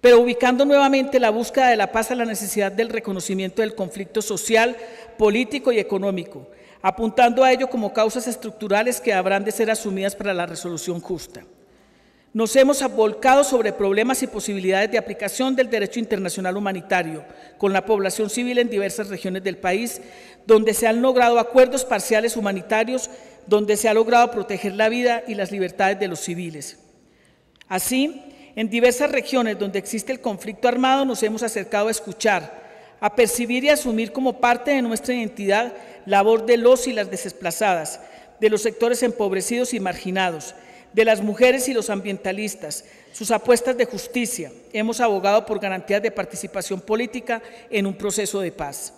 pero ubicando nuevamente la búsqueda de la paz a la necesidad del reconocimiento del conflicto social, político y económico, apuntando a ello como causas estructurales que habrán de ser asumidas para la resolución justa. Nos hemos volcado sobre problemas y posibilidades de aplicación del derecho internacional humanitario con la población civil en diversas regiones del país, donde se han logrado acuerdos parciales humanitarios, donde se ha logrado proteger la vida y las libertades de los civiles. Así, en diversas regiones donde existe el conflicto armado nos hemos acercado a escuchar, a percibir y a asumir como parte de nuestra identidad la labor de los y las desplazadas, de los sectores empobrecidos y marginados, de las mujeres y los ambientalistas, sus apuestas de justicia. Hemos abogado por garantías de participación política en un proceso de paz.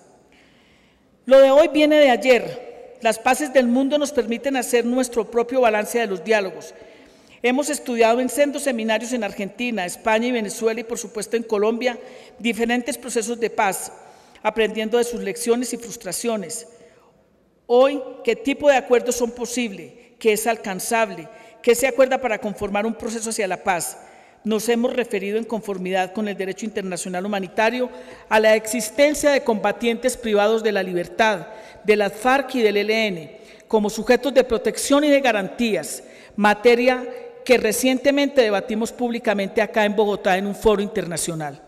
Lo de hoy viene de ayer. Las paces del mundo nos permiten hacer nuestro propio balance de los diálogos. Hemos estudiado en sendos seminarios en Argentina, España y Venezuela y por supuesto en Colombia diferentes procesos de paz, aprendiendo de sus lecciones y frustraciones. Hoy, ¿qué tipo de acuerdos son posibles? ¿Qué es alcanzable? ¿Qué se acuerda para conformar un proceso hacia la paz? Nos hemos referido en conformidad con el derecho internacional humanitario a la existencia de combatientes privados de la libertad, de las FARC y del ELN, como sujetos de protección y de garantías, materia que recientemente debatimos públicamente acá en Bogotá en un foro internacional.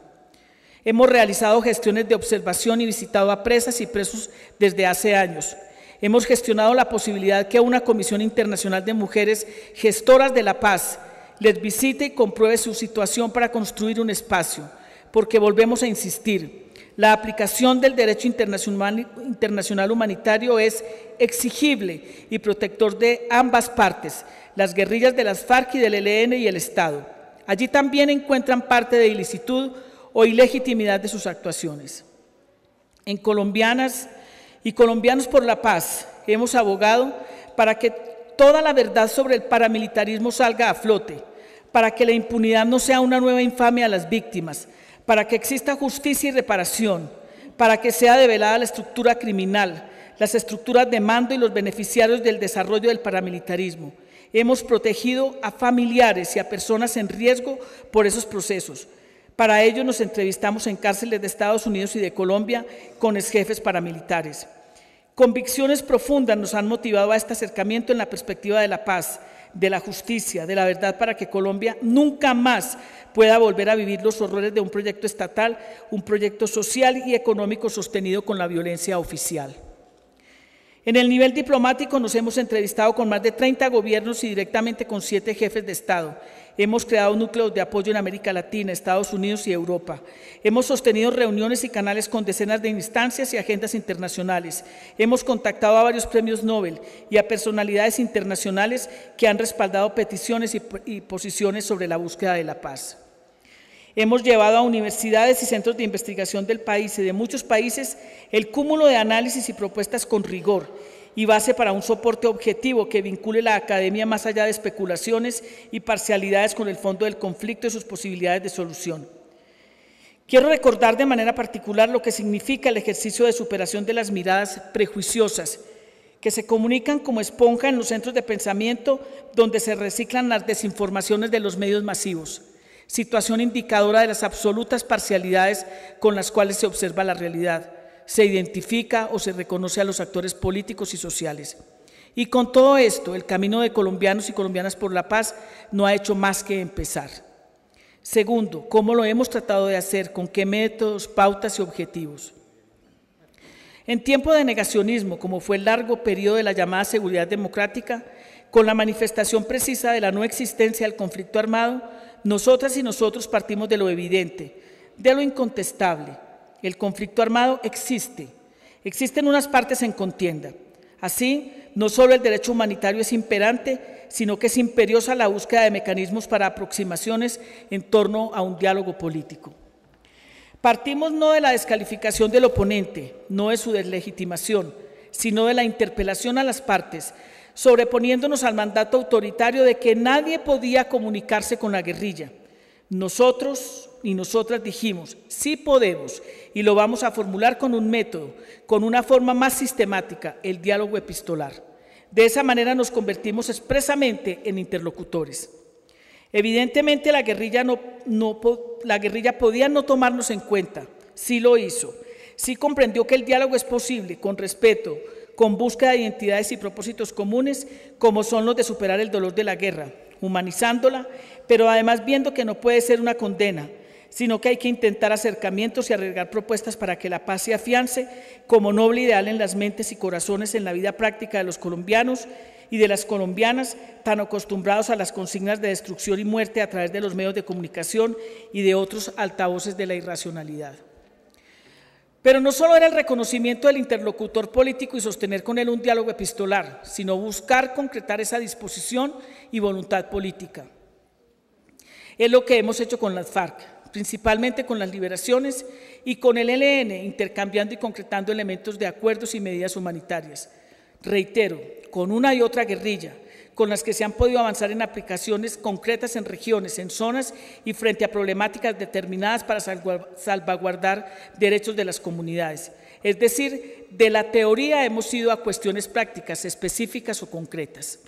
Hemos realizado gestiones de observación y visitado a presas y presos desde hace años. Hemos gestionado la posibilidad que una Comisión Internacional de Mujeres Gestoras de la Paz les visite y compruebe su situación para construir un espacio, porque volvemos a insistir, la aplicación del derecho internacional humanitario es exigible y protector de ambas partes, las guerrillas de las FARC y del ELN y el Estado. Allí también encuentran parte de ilicitud o ilegitimidad de sus actuaciones. En Colombianas y Colombianos por la Paz hemos abogado para que toda la verdad sobre el paramilitarismo salga a flote, para que la impunidad no sea una nueva infamia a las víctimas, para que exista justicia y reparación, para que sea develada la estructura criminal, las estructuras de mando y los beneficiarios del desarrollo del paramilitarismo. Hemos protegido a familiares y a personas en riesgo por esos procesos. Para ello nos entrevistamos en cárceles de Estados Unidos y de Colombia con exjefes paramilitares. Convicciones profundas nos han motivado a este acercamiento en la perspectiva de la paz, de la justicia, de la verdad para que Colombia nunca más pueda volver a vivir los horrores de un proyecto estatal, un proyecto social y económico sostenido con la violencia oficial. En el nivel diplomático nos hemos entrevistado con más de 30 gobiernos y directamente con 7 jefes de Estado. Hemos creado núcleos de apoyo en América Latina, Estados Unidos y Europa. Hemos sostenido reuniones y canales con decenas de instancias y agendas internacionales. Hemos contactado a varios premios Nobel y a personalidades internacionales que han respaldado peticiones y posiciones sobre la búsqueda de la paz. Hemos llevado a universidades y centros de investigación del país y de muchos países el cúmulo de análisis y propuestas con rigor y base para un soporte objetivo que vincule la academia más allá de especulaciones y parcialidades con el fondo del conflicto y sus posibilidades de solución. Quiero recordar de manera particular lo que significa el ejercicio de superación de las miradas prejuiciosas, que se comunican como esponja en los centros de pensamiento donde se reciclan las desinformaciones de los medios masivos. Situación indicadora de las absolutas parcialidades con las cuales se observa la realidad, se identifica o se reconoce a los actores políticos y sociales. Y con todo esto, el camino de colombianos y colombianas por la paz no ha hecho más que empezar. Segundo, ¿cómo lo hemos tratado de hacer? ¿Con qué métodos, pautas y objetivos? En tiempo de negacionismo, como fue el largo periodo de la llamada seguridad democrática, con la manifestación precisa de la no existencia del conflicto armado, nosotras y nosotros partimos de lo evidente, de lo incontestable. El conflicto armado existe. Existen unas partes en contienda. Así, no solo el derecho humanitario es imperante, sino que es imperiosa la búsqueda de mecanismos para aproximaciones en torno a un diálogo político. Partimos no de la descalificación del oponente, no de su deslegitimación, sino de la interpelación a las partes, sobreponiéndonos al mandato autoritario de que nadie podía comunicarse con la guerrilla. Nosotros y nosotras dijimos, sí podemos, y lo vamos a formular con un método, con una forma más sistemática, el diálogo epistolar. De esa manera nos convertimos expresamente en interlocutores. Evidentemente la guerrilla la guerrilla podía no tomarnos en cuenta, sí lo hizo. Sí comprendió que el diálogo es posible, con respeto, con búsqueda de identidades y propósitos comunes, como son los de superar el dolor de la guerra, humanizándola, pero además viendo que no puede ser una condena, sino que hay que intentar acercamientos y arriesgar propuestas para que la paz se afiance como noble ideal en las mentes y corazones en la vida práctica de los colombianos y de las colombianas, tan acostumbrados a las consignas de destrucción y muerte a través de los medios de comunicación y de otros altavoces de la irracionalidad. Pero no solo era el reconocimiento del interlocutor político y sostener con él un diálogo epistolar, sino buscar concretar esa disposición y voluntad política. Es lo que hemos hecho con las FARC, principalmente con las liberaciones y con el ELN, intercambiando y concretando elementos de acuerdos y medidas humanitarias. Reitero, con una y otra guerrilla, con las que se han podido avanzar en aplicaciones concretas en regiones, en zonas y frente a problemáticas determinadas para salvaguardar derechos de las comunidades. Es decir, de la teoría hemos ido a cuestiones prácticas, específicas o concretas.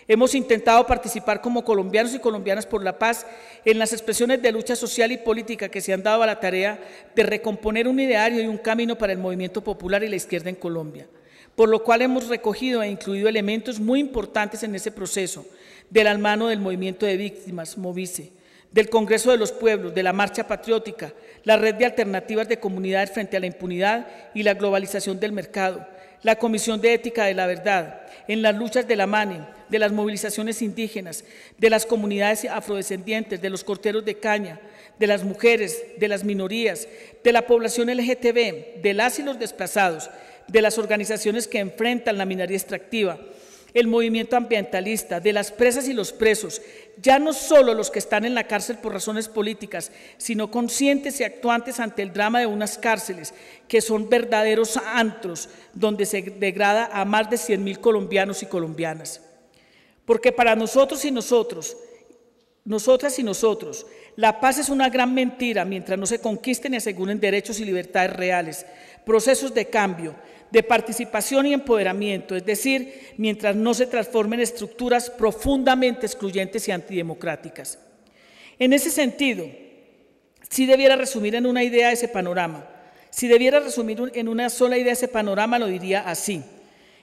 Hemos intentado participar como colombianos y colombianas por la paz en las expresiones de lucha social y política que se han dado a la tarea de recomponer un ideario y un camino para el movimiento popular y la izquierda en Colombia, por lo cual hemos recogido e incluido elementos muy importantes en ese proceso, de la mano del Movimiento de Víctimas, Movice, del Congreso de los Pueblos, de la Marcha Patriótica, la Red de Alternativas de Comunidades frente a la impunidad y la globalización del mercado, la Comisión de Ética de la Verdad, en las luchas de la MANE, de las movilizaciones indígenas, de las comunidades afrodescendientes, de los corteros de caña, de las mujeres, de las minorías, de la población LGTB, de las y los desplazados, de las organizaciones que enfrentan la minería extractiva, el movimiento ambientalista, de las presas y los presos, ya no solo los que están en la cárcel por razones políticas, sino conscientes y actuantes ante el drama de unas cárceles que son verdaderos antros donde se degrada a más de 100.000 colombianos y colombianas. Porque para nosotros y nosotros, nosotras y nosotros, la paz es una gran mentira mientras no se conquisten y aseguren derechos y libertades reales, procesos de cambio, de participación y empoderamiento, es decir, mientras no se transformen en estructuras profundamente excluyentes y antidemocráticas. En ese sentido, si debiera resumir en una idea ese panorama, si debiera resumir en una sola idea ese panorama, lo diría así.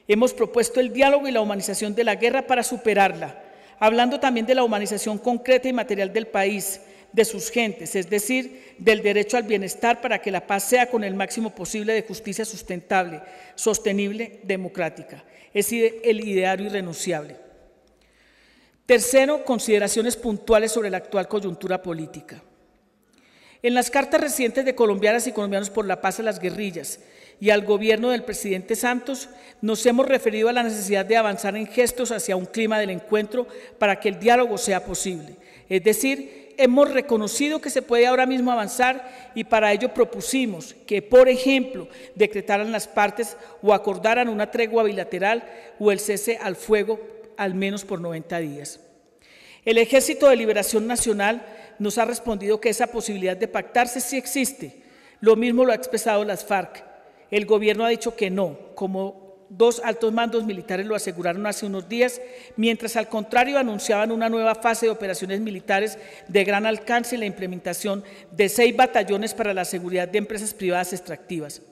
Hemos propuesto el diálogo y la humanización de la guerra para superarla, hablando también de la humanización concreta y material del país, de sus gentes, es decir, del derecho al bienestar para que la paz sea con el máximo posible de justicia sustentable, sostenible, democrática. Es el ideario irrenunciable. Tercero, consideraciones puntuales sobre la actual coyuntura política. En las cartas recientes de colombianas y colombianos por la paz a las guerrillas y al gobierno del presidente Santos, nos hemos referido a la necesidad de avanzar en gestos hacia un clima del encuentro para que el diálogo sea posible. Es decir, hemos reconocido que se puede ahora mismo avanzar y para ello propusimos que, por ejemplo, decretaran las partes o acordaran una tregua bilateral o el cese al fuego al menos por 90 días. El Ejército de Liberación Nacional nos ha respondido que esa posibilidad de pactarse sí existe. Lo mismo lo ha expresado las FARC. El gobierno ha dicho que no, como 2 altos mandos militares lo aseguraron hace unos días, mientras al contrario anunciaban una nueva fase de operaciones militares de gran alcance y la implementación de 6 batallones para la seguridad de empresas privadas extractivas.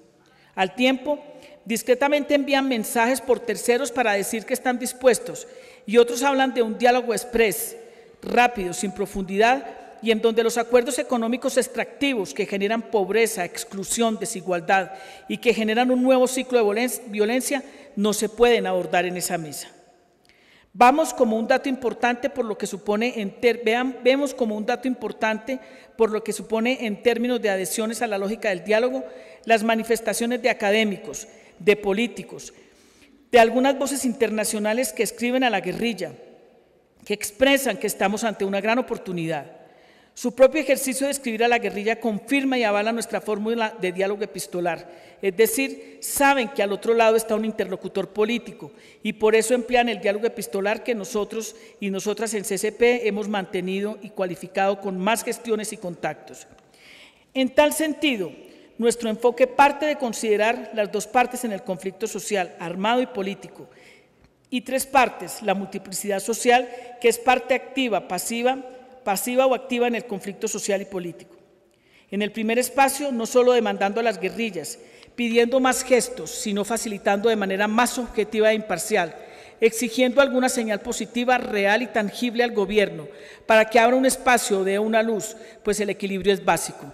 Al tiempo, discretamente envían mensajes por terceros para decir que están dispuestos y otros hablan de un diálogo express, rápido, sin profundidad y en donde los acuerdos económicos extractivos que generan pobreza, exclusión, desigualdad y que generan un nuevo ciclo de violencia no se pueden abordar en esa mesa. Vemos como un dato importante por lo que supone en términos de adhesiones a la lógica del diálogo las manifestaciones de académicos, de políticos, de algunas voces internacionales que escriben a la guerrilla, que expresan que estamos ante una gran oportunidad. Su propio ejercicio de escribir a la guerrilla confirma y avala nuestra fórmula de diálogo epistolar, es decir, saben que al otro lado está un interlocutor político y por eso emplean el diálogo epistolar que nosotros y nosotras en CCP hemos mantenido y cualificado con más gestiones y contactos. En tal sentido, nuestro enfoque parte de considerar las 2 partes en el conflicto social, armado y político, y 3 partes, la multiplicidad social, que es parte activa, pasiva, pasiva o activa en el conflicto social y político. En el primer espacio, no solo demandando a las guerrillas, pidiendo más gestos, sino facilitando de manera más objetiva e imparcial, exigiendo alguna señal positiva, real y tangible al gobierno para que abra un espacio de una luz, pues el equilibrio es básico.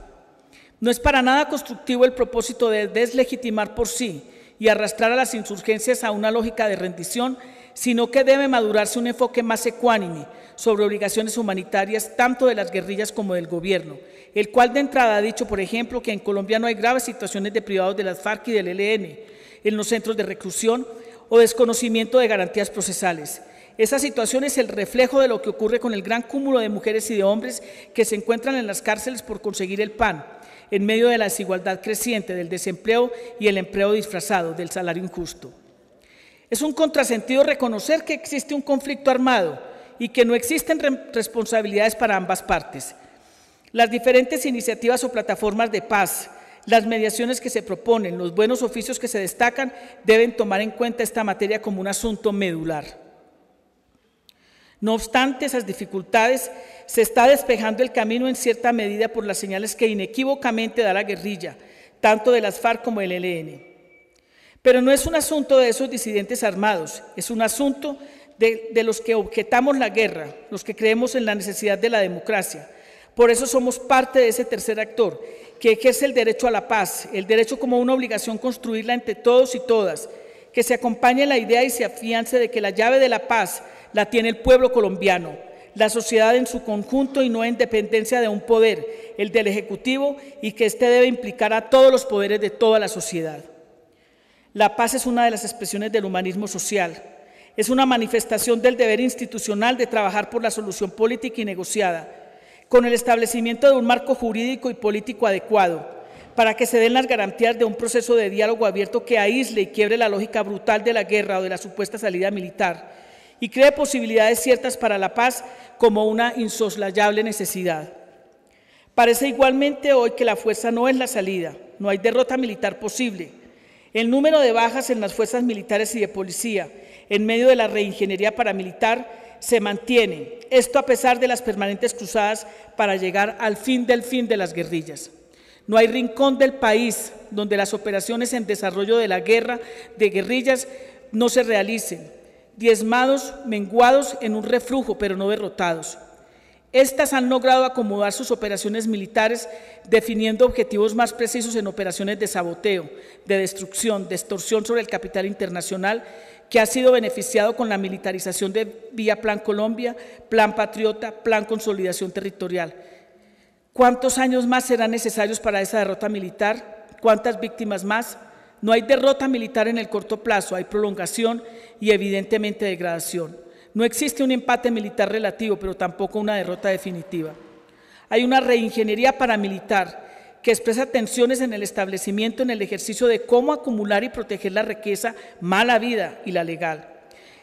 No es para nada constructivo el propósito de deslegitimar por sí y arrastrar a las insurgencias a una lógica de rendición, sino que debe madurarse un enfoque más ecuánime sobre obligaciones humanitarias tanto de las guerrillas como del gobierno, el cual de entrada ha dicho, por ejemplo, que en Colombia no hay graves situaciones de privados de las FARC y del ELN en los centros de reclusión o desconocimiento de garantías procesales. Esa situación es el reflejo de lo que ocurre con el gran cúmulo de mujeres y de hombres que se encuentran en las cárceles por conseguir el pan, en medio de la desigualdad creciente, del desempleo y el empleo disfrazado, del salario injusto. Es un contrasentido reconocer que existe un conflicto armado y que no existen responsabilidades para ambas partes. Las diferentes iniciativas o plataformas de paz, las mediaciones que se proponen, los buenos oficios que se destacan, deben tomar en cuenta esta materia como un asunto medular. No obstante esas dificultades, se está despejando el camino en cierta medida por las señales que inequívocamente da la guerrilla, tanto de las FARC como del ELN. Pero no es un asunto de esos disidentes armados, es un asunto de los que objetamos la guerra, los que creemos en la necesidad de la democracia. Por eso somos parte de ese tercer actor, que ejerce el derecho a la paz, el derecho como una obligación construirla entre todos y todas, que se acompañe la idea y se afiance de que la llave de la paz la tiene el pueblo colombiano, la sociedad en su conjunto y no en dependencia de un poder, el del Ejecutivo, y que éste debe implicar a todos los poderes de toda la sociedad. La paz es una de las expresiones del humanismo social, es una manifestación del deber institucional de trabajar por la solución política y negociada, con el establecimiento de un marco jurídico y político adecuado, para que se den las garantías de un proceso de diálogo abierto que aísle y quiebre la lógica brutal de la guerra o de la supuesta salida militar, y cree posibilidades ciertas para la paz como una insoslayable necesidad. Parece igualmente hoy que la fuerza no es la salida, no hay derrota militar posible. El número de bajas en las fuerzas militares y de policía, en medio de la reingeniería paramilitar, se mantiene, esto a pesar de las permanentes cruzadas para llegar al fin de las guerrillas. No hay rincón del país donde las operaciones en desarrollo de la guerra de guerrillas no se realicen, diezmados, menguados en un reflujo, pero no derrotados. Estas han logrado acomodar sus operaciones militares definiendo objetivos más precisos en operaciones de saboteo, de destrucción, de extorsión sobre el capital internacional que ha sido beneficiado con la militarización de vía Plan Colombia, Plan Patriota, Plan Consolidación Territorial. ¿Cuántos años más serán necesarios para esa derrota militar? ¿Cuántas víctimas más? No hay derrota militar en el corto plazo, hay prolongación y evidentemente degradación. No existe un empate militar relativo, pero tampoco una derrota definitiva. Hay una reingeniería paramilitar que expresa tensiones en el establecimiento, en el ejercicio de cómo acumular y proteger la riqueza mal habida y la legal.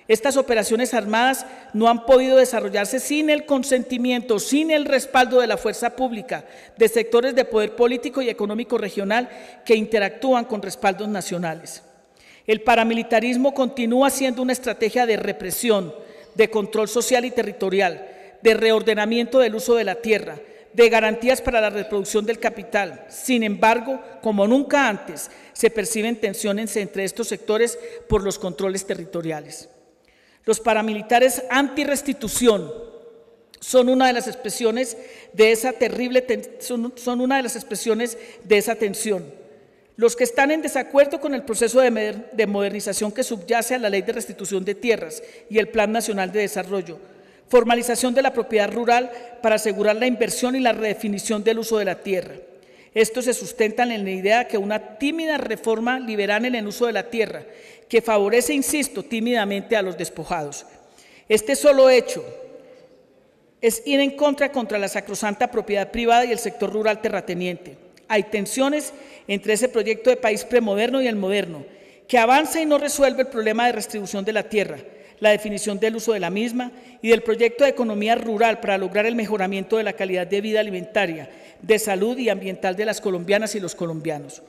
Estas operaciones armadas no han podido desarrollarse sin el consentimiento, sin el respaldo de la fuerza pública, de sectores de poder político y económico regional que interactúan con respaldos nacionales. El paramilitarismo continúa siendo una estrategia de represión, de control social y territorial, de reordenamiento del uso de la tierra, de garantías para la reproducción del capital. Sin embargo, como nunca antes, se perciben tensiones entre estos sectores por los controles territoriales. Los paramilitares antirrestitución son una de las expresiones de esa tensión. Los que están en desacuerdo con el proceso de modernización que subyace a la Ley de Restitución de Tierras y el Plan Nacional de Desarrollo, formalización de la propiedad rural para asegurar la inversión y la redefinición del uso de la tierra. Estos se sustentan en la idea que una tímida reforma liberal en el uso de la tierra, que favorece, insisto, tímidamente a los despojados. Este solo hecho es ir en contra la sacrosanta propiedad privada y el sector rural terrateniente. Hay tensiones entre ese proyecto de país premoderno y el moderno, que avanza y no resuelve el problema de redistribución de la tierra, la definición del uso de la misma y del proyecto de economía rural para lograr el mejoramiento de la calidad de vida alimentaria, de salud y ambiental de las colombianas y los colombianos.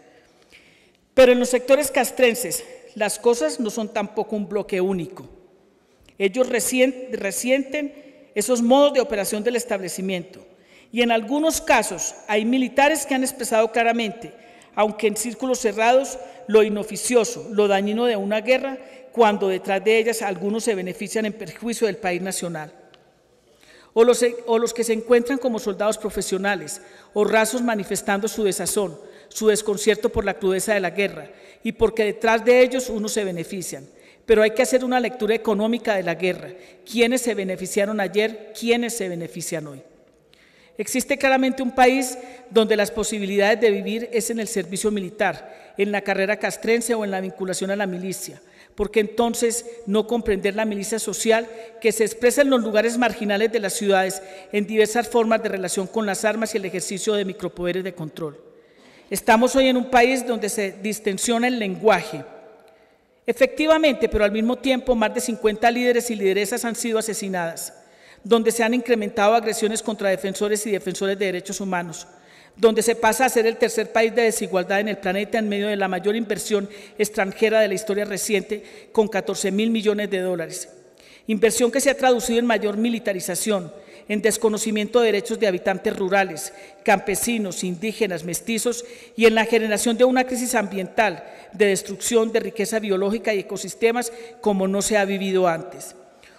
Pero en los sectores castrenses las cosas no son tampoco un bloque único. Ellos resienten esos modos de operación del establecimiento. Y en algunos casos hay militares que han expresado claramente, aunque en círculos cerrados, lo inoficioso, lo dañino de una guerra, cuando detrás de ellas algunos se benefician en perjuicio del país nacional. O los que se encuentran como soldados profesionales o rasos manifestando su desazón, su desconcierto por la crudeza de la guerra y porque detrás de ellos unos se benefician. Pero hay que hacer una lectura económica de la guerra. ¿Quiénes se beneficiaron ayer? ¿Quiénes se benefician hoy? Existe claramente un país donde las posibilidades de vivir es en el servicio militar, en la carrera castrense o en la vinculación a la milicia, porque entonces no comprender la milicia social que se expresa en los lugares marginales de las ciudades en diversas formas de relación con las armas y el ejercicio de micropoderes de control. Estamos hoy en un país donde se distensiona el lenguaje. Efectivamente, pero al mismo tiempo más de 50 líderes y lideresas han sido asesinadas, donde se han incrementado agresiones contra defensores y defensores de derechos humanos, donde se pasa a ser el tercer país de desigualdad en el planeta en medio de la mayor inversión extranjera de la historia reciente, con 14.000 millones de dólares. Inversión que se ha traducido en mayor militarización, en desconocimiento de derechos de habitantes rurales, campesinos, indígenas, mestizos y en la generación de una crisis ambiental, de destrucción de riqueza biológica y ecosistemas como no se ha vivido antes.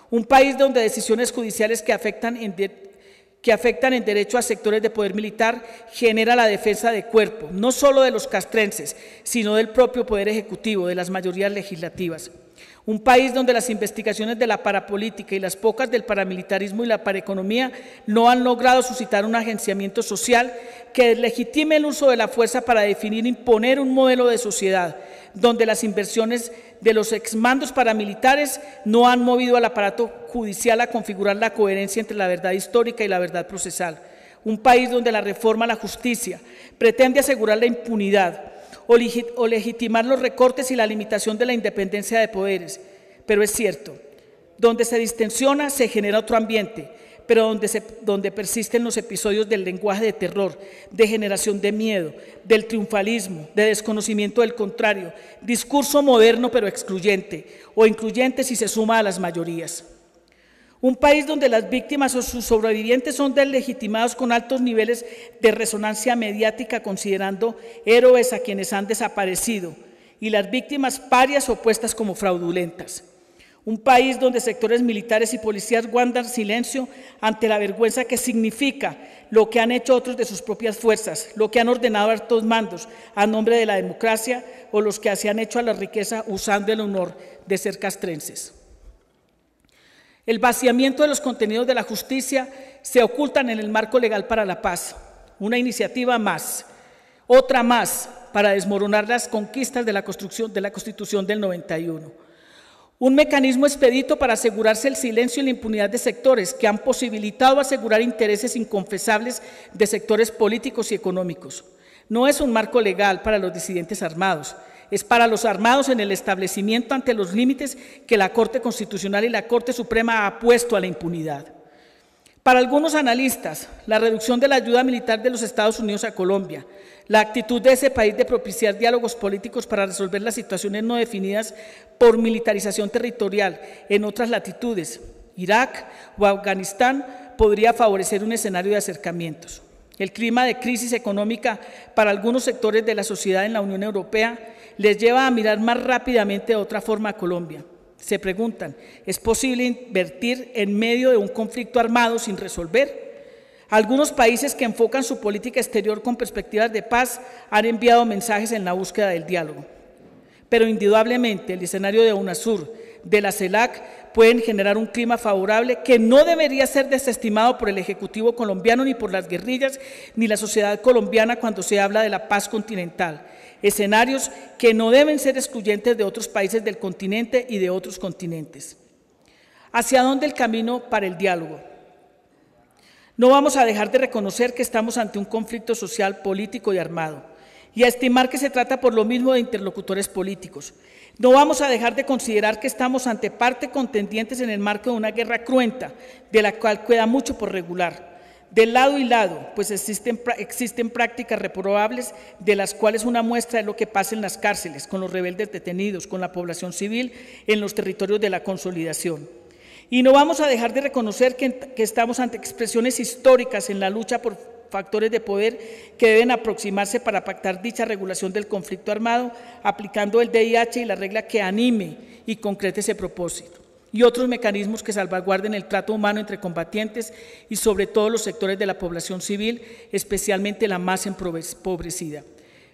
Un país donde decisiones judiciales que afectan en derecho a sectores de poder militar genera la defensa de cuerpo, no solo de los castrenses, sino del propio Poder Ejecutivo, de las mayorías legislativas. Un país donde las investigaciones de la parapolítica y las pocas del paramilitarismo y la paraeconomía no han logrado suscitar un agenciamiento social que deslegitime el uso de la fuerza para definir e imponer un modelo de sociedad, donde las inversiones de los exmandos paramilitares no han movido al aparato judicial a configurar la coherencia entre la verdad histórica y la verdad procesal. Un país donde la reforma a la justicia pretende asegurar la impunidad o legitimar los recortes y la limitación de la independencia de poderes. Pero es cierto, donde se distensiona se genera otro ambiente, pero donde persisten los episodios del lenguaje de terror, de generación de miedo, del triunfalismo, de desconocimiento del contrario, discurso moderno pero excluyente, o incluyente si se suma a las mayorías. Un país donde las víctimas o sus sobrevivientes son deslegitimados con altos niveles de resonancia mediática, considerando héroes a quienes han desaparecido, y las víctimas parias o puestas como fraudulentas. Un país donde sectores militares y policías guardan silencio ante la vergüenza que significa lo que han hecho otros de sus propias fuerzas, lo que han ordenado altos mandos a nombre de la democracia o los que se han hecho a la riqueza usando el honor de ser castrenses. El vaciamiento de los contenidos de la justicia se ocultan en el marco legal para la paz, una iniciativa más, otra más para desmoronar las conquistas de la Constitución del 91. Un mecanismo expedito para asegurarse el silencio y la impunidad de sectores que han posibilitado asegurar intereses inconfesables de sectores políticos y económicos. No es un marco legal para los disidentes armados, es para los armados en el establecimiento ante los límites que la Corte Constitucional y la Corte Suprema ha puesto a la impunidad. Para algunos analistas, la reducción de la ayuda militar de los Estados Unidos a Colombia, la actitud de ese país de propiciar diálogos políticos para resolver las situaciones no definidas por militarización territorial en otras latitudes, Irak o Afganistán, podría favorecer un escenario de acercamientos. El clima de crisis económica para algunos sectores de la sociedad en la Unión Europea les lleva a mirar más rápidamente de otra forma a Colombia. Se preguntan, ¿es posible invertir en medio de un conflicto armado sin resolver? Algunos países que enfocan su política exterior con perspectivas de paz han enviado mensajes en la búsqueda del diálogo. Pero indudablemente el escenario de UNASUR, de la CELAC, pueden generar un clima favorable que no debería ser desestimado por el Ejecutivo colombiano, ni por las guerrillas, ni la sociedad colombiana cuando se habla de la paz continental. Escenarios que no deben ser excluyentes de otros países del continente y de otros continentes. ¿Hacia dónde el camino para el diálogo? No vamos a dejar de reconocer que estamos ante un conflicto social, político y armado, y a estimar que se trata por lo mismo de interlocutores políticos. No vamos a dejar de considerar que estamos ante partes contendientes en el marco de una guerra cruenta, de la cual queda mucho por regular. De lado y lado, pues existen prácticas reprobables, de las cuales una muestra es lo que pasa en las cárceles, con los rebeldes detenidos, con la población civil en los territorios de la consolidación. Y no vamos a dejar de reconocer que estamos ante expresiones históricas en la lucha por factores de poder que deben aproximarse para pactar dicha regulación del conflicto armado, aplicando el DIH y la regla que anime y concrete ese propósito, y otros mecanismos que salvaguarden el trato humano entre combatientes y sobre todo los sectores de la población civil, especialmente la más empobrecida.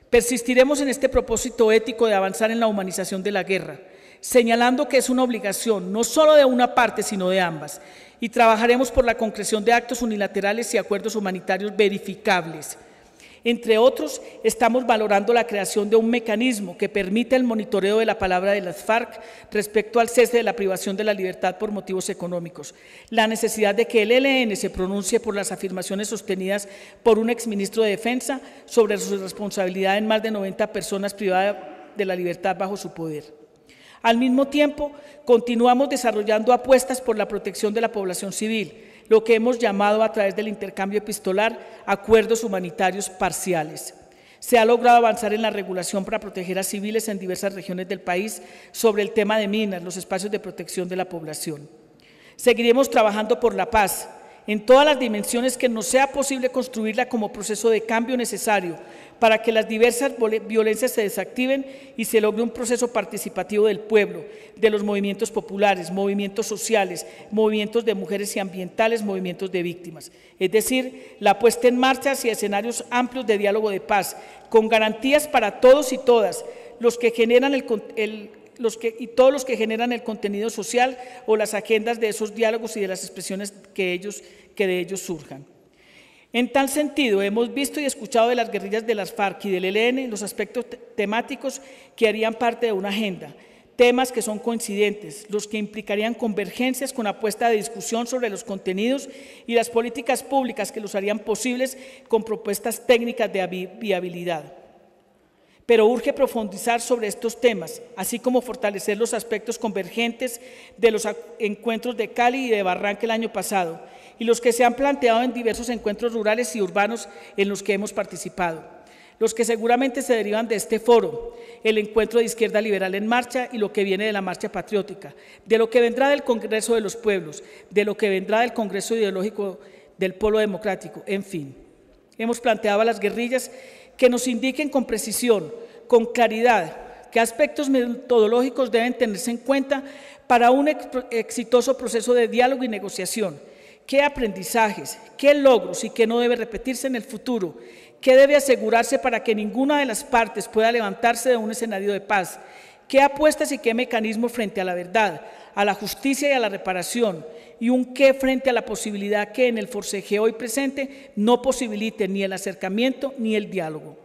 Persistiremos en este propósito ético de avanzar en la humanización de la guerra, señalando que es una obligación no solo de una parte, sino de ambas, y trabajaremos por la concreción de actos unilaterales y acuerdos humanitarios verificables. Entre otros, estamos valorando la creación de un mecanismo que permita el monitoreo de la palabra de las FARC respecto al cese de la privación de la libertad por motivos económicos, la necesidad de que el ELN se pronuncie por las afirmaciones sostenidas por un exministro de Defensa sobre su responsabilidad en más de 90 personas privadas de la libertad bajo su poder. Al mismo tiempo, continuamos desarrollando apuestas por la protección de la población civil, lo que hemos llamado a través del intercambio epistolar acuerdos humanitarios parciales. Se ha logrado avanzar en la regulación para proteger a civiles en diversas regiones del país sobre el tema de minas, los espacios de protección de la población. Seguiremos trabajando por la paz, en todas las dimensiones que nos sea posible construirla como proceso de cambio necesario para que las diversas violencias se desactiven y se logre un proceso participativo del pueblo, de los movimientos populares, movimientos sociales, movimientos de mujeres y ambientales, movimientos de víctimas. Es decir, la puesta en marcha hacia escenarios amplios de diálogo de paz, con garantías para todos y todas, los que generan todos los que generan el contenido social o las agendas de esos diálogos y de las expresiones que de ellos surjan. En tal sentido, hemos visto y escuchado de las guerrillas de las FARC y del ELN los aspectos temáticos que harían parte de una agenda, temas que son coincidentes, los que implicarían convergencias con apuesta de discusión sobre los contenidos y las políticas públicas que los harían posibles con propuestas técnicas de viabilidad. Pero urge profundizar sobre estos temas, así como fortalecer los aspectos convergentes de los encuentros de Cali y de Barranca el año pasado, y los que se han planteado en diversos encuentros rurales y urbanos en los que hemos participado, los que seguramente se derivan de este foro, el encuentro de Izquierda Liberal en Marcha y lo que viene de la Marcha Patriótica, de lo que vendrá del Congreso de los Pueblos, de lo que vendrá del Congreso Ideológico del Polo Democrático, en fin. Hemos planteado a las guerrillas que nos indiquen con precisión, con claridad, qué aspectos metodológicos deben tenerse en cuenta para un exitoso proceso de diálogo y negociación, qué aprendizajes, qué logros y qué no debe repetirse en el futuro, qué debe asegurarse para que ninguna de las partes pueda levantarse de un escenario de paz, qué apuestas y qué mecanismos frente a la verdad, a la justicia y a la reparación, y un qué frente a la posibilidad que en el forcejeo hoy presente no posibilite ni el acercamiento ni el diálogo.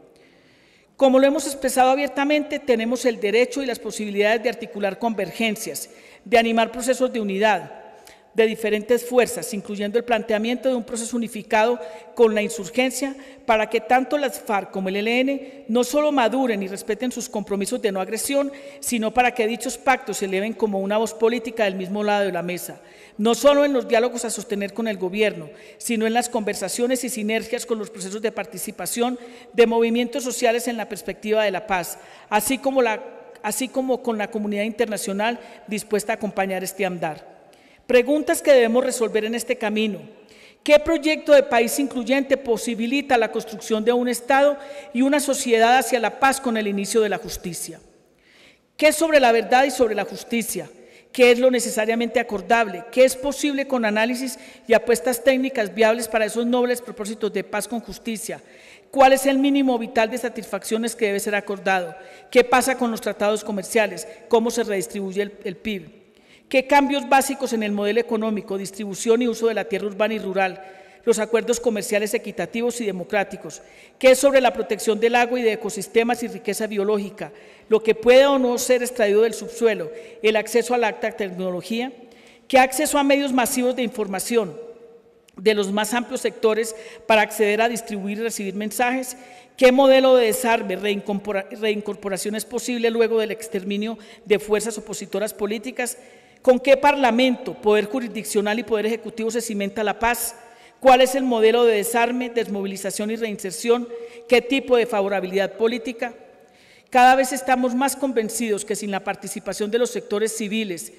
Como lo hemos expresado abiertamente, tenemos el derecho y las posibilidades de articular convergencias, de animar procesos de unidad de diferentes fuerzas, incluyendo el planteamiento de un proceso unificado con la insurgencia para que tanto las FARC como el ELN no solo maduren y respeten sus compromisos de no agresión, sino para que dichos pactos se eleven como una voz política del mismo lado de la mesa, no solo en los diálogos a sostener con el gobierno, sino en las conversaciones y sinergias con los procesos de participación de movimientos sociales en la perspectiva de la paz, así como con la comunidad internacional dispuesta a acompañar este andar. Preguntas que debemos resolver en este camino. ¿Qué proyecto de país incluyente posibilita la construcción de un Estado y una sociedad hacia la paz con el inicio de la justicia? ¿Qué es sobre la verdad y sobre la justicia? ¿Qué es lo necesariamente acordable? ¿Qué es posible con análisis y apuestas técnicas viables para esos nobles propósitos de paz con justicia? ¿Cuál es el mínimo vital de satisfacciones que debe ser acordado? ¿Qué pasa con los tratados comerciales? ¿Cómo se redistribuye el PIB? ¿Qué cambios básicos en el modelo económico, distribución y uso de la tierra urbana y rural, los acuerdos comerciales equitativos y democráticos? ¿Qué es sobre la protección del agua y de ecosistemas y riqueza biológica, lo que puede o no ser extraído del subsuelo, el acceso a la alta tecnología? ¿Qué acceso a medios masivos de información de los más amplios sectores para acceder a distribuir y recibir mensajes? ¿Qué modelo de desarme, reincorporación es posible luego del exterminio de fuerzas opositoras políticas? ¿Con qué parlamento, poder jurisdiccional y poder ejecutivo se cimenta la paz? ¿Cuál es el modelo de desarme, desmovilización y reinserción? ¿Qué tipo de favorabilidad política? Cada vez estamos más convencidos que sin la participación de los sectores civiles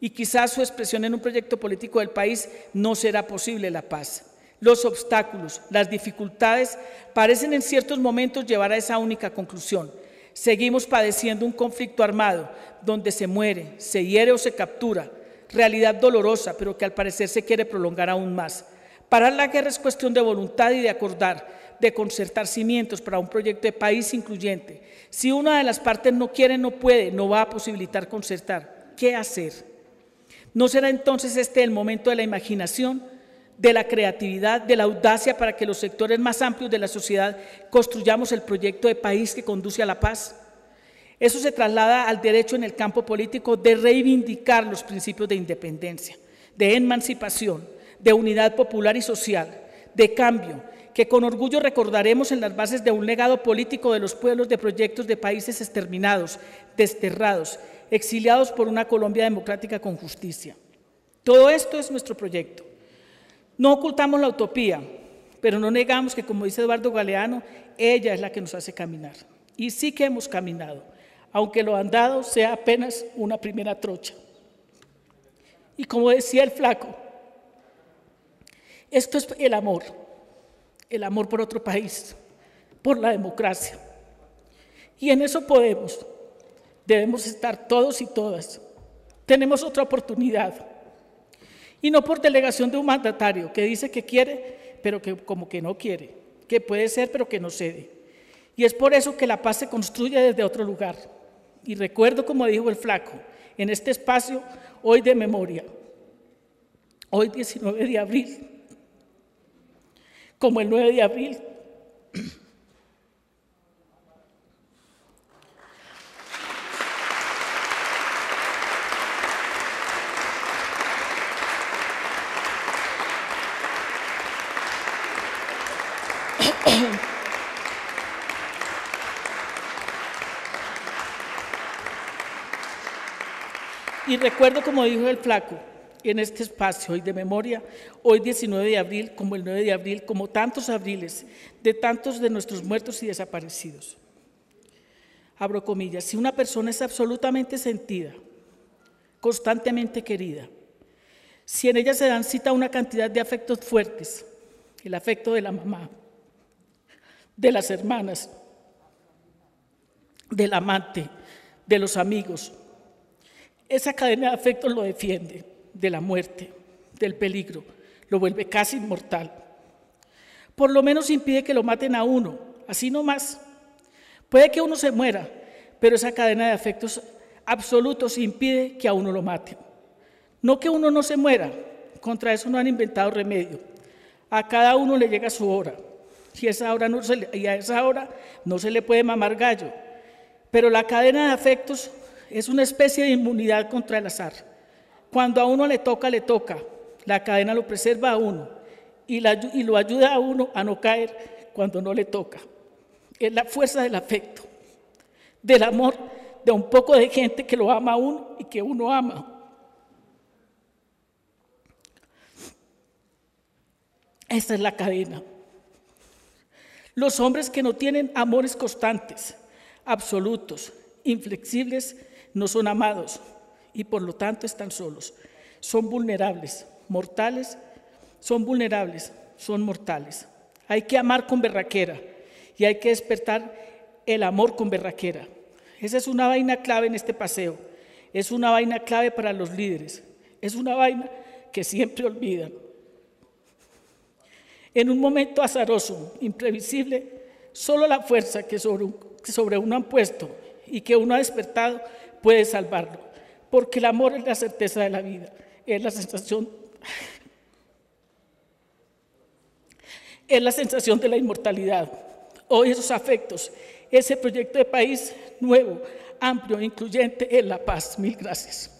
y quizás su expresión en un proyecto político del país, no será posible la paz. Los obstáculos, las dificultades parecen en ciertos momentos llevar a esa única conclusión. Seguimos padeciendo un conflicto armado donde se muere, se hiere o se captura, realidad dolorosa, pero que al parecer se quiere prolongar aún más. Parar la guerra es cuestión de voluntad y de acordar, de concertar cimientos para un proyecto de país incluyente. Si una de las partes no quiere, no puede, no va a posibilitar concertar. ¿Qué hacer? ¿No será entonces este el momento de la imaginación, de la creatividad, de la audacia para que los sectores más amplios de la sociedad construyamos el proyecto de país que conduce a la paz? Eso se traslada al derecho en el campo político de reivindicar los principios de independencia, de emancipación, de unidad popular y social, de cambio, que con orgullo recordaremos en las bases de un legado político de los pueblos de proyectos de países exterminados, desterrados, exiliados por una Colombia democrática con justicia. Todo esto es nuestro proyecto. No ocultamos la utopía, pero no negamos que, como dice Eduardo Galeano, ella es la que nos hace caminar. Y sí que hemos caminado, aunque lo andado sea apenas una primera trocha. Y como decía el flaco, esto es el amor por otro país, por la democracia. Y en eso debemos estar todos y todas. Tenemos otra oportunidad. Y no por delegación de un mandatario que dice que quiere, pero que como que no quiere, que puede ser, pero que no cede. Y es por eso que la paz se construye desde otro lugar. Y recuerdo, como dijo el flaco, en este espacio, hoy de memoria, hoy 19 de abril, como el 9 de abril, y recuerdo, como dijo el flaco, en este espacio hoy de memoria, hoy 19 de abril, como el 9 de abril, como tantos abriles, de tantos de nuestros muertos y desaparecidos. Abro comillas, si una persona es absolutamente sentida, constantemente querida, si en ella se dan cita una cantidad de afectos fuertes, el afecto de la mamá, de las hermanas, del amante, de los amigos, esa cadena de afectos lo defiende de la muerte, del peligro, lo vuelve casi inmortal. Por lo menos impide que lo maten a uno, así nomás. Puede que uno se muera, pero esa cadena de afectos absolutos impide que a uno lo maten. No que uno no se muera, contra eso no han inventado remedio. A cada uno le llega su hora, y a esa hora no se le puede mamar gallo. Pero la cadena de afectos es una especie de inmunidad contra el azar. Cuando a uno le toca, la cadena lo preserva a uno y lo ayuda a uno a no caer cuando no le toca. Es la fuerza del afecto, del amor, de un poco de gente que lo ama a uno y que uno ama. Esta es la cadena. Los hombres que no tienen amores constantes, absolutos, inflexibles, no son amados y por lo tanto están solos. Son vulnerables, mortales, son vulnerables, son mortales. Hay que amar con berraquera y hay que despertar el amor con berraquera. Esa es una vaina clave en este paseo. Es una vaina clave para los líderes. Es una vaina que siempre olvidan. En un momento azaroso, imprevisible, solo la fuerza que sobre uno han puesto y que uno ha despertado puede salvarlo, porque el amor es la certeza de la vida, es la sensación de la inmortalidad. Hoy esos afectos, ese proyecto de país nuevo, amplio, incluyente, es la paz. Mil gracias.